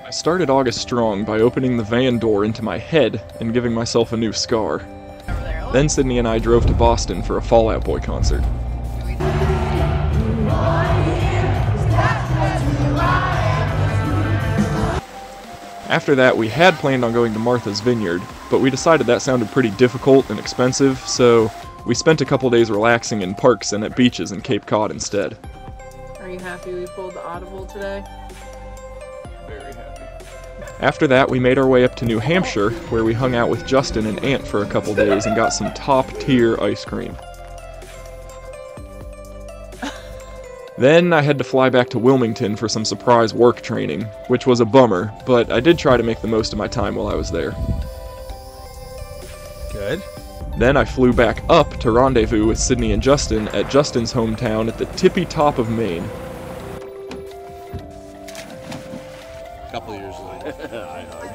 I started August strong by opening the van door into my head and giving myself a new scar. Then Sydney and I drove to Boston for a Fall Out Boy concert. After that, we had planned on going to Martha's Vineyard, but we decided that sounded pretty difficult and expensive, so we spent a couple days relaxing in parks and at beaches in Cape Cod instead. Are you happy we pulled the audible today? Very happy. After that, we made our way up to New Hampshire, where we hung out with Justin and Aunt for a couple days and got some top-tier ice cream. Then I had to fly back to Wilmington for some surprise work training, which was a bummer, but I did try to make the most of my time while I was there. Good. Then I flew back up to rendezvous with Sydney and Justin at Justin's hometown at the tippy top of Maine. A couple years later. I hugged.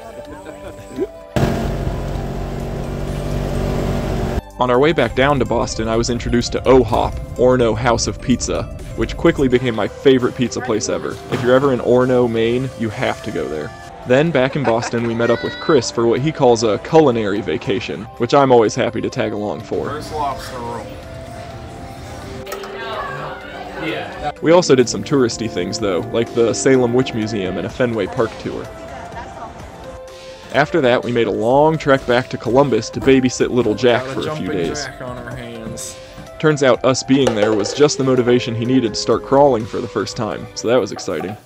On our way back down to Boston, I was introduced to O-Hop, Orono House of Pizza, which quickly became my favorite pizza place ever. If you're ever in Orono, Maine, you have to go there. Then, back in Boston, we met up with Chris for what he calls a culinary vacation, which I'm always happy to tag along for. First lobster roll. Yeah. We also did some touristy things though, like the Salem Witch Museum and a Fenway Park tour. After that, we made a long trek back to Columbus to babysit little Jack for a few days. Jack on our hands. Turns out us being there was just the motivation he needed to start crawling for the first time, so that was exciting.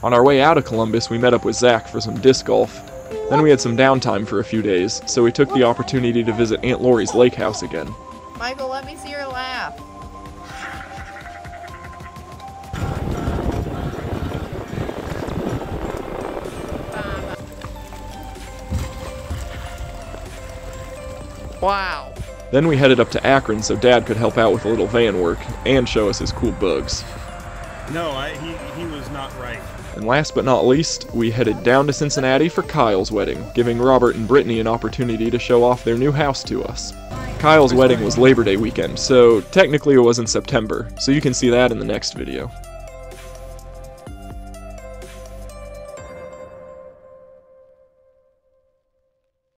On our way out of Columbus, we met up with Zach for some disc golf. Then we had some downtime for a few days, so we took the opportunity to visit Aunt Lori's lake house again. Michael, let me see your laugh. Wow. Then we headed up to Akron so Dad could help out with a little van work and show us his cool bugs. No, he was not right. And last but not least, we headed down to Cincinnati for Kyle's wedding, giving Robert and Brittany an opportunity to show off their new house to us. Kyle's wedding was Labor Day weekend, so technically it was in September, so you can see that in the next video.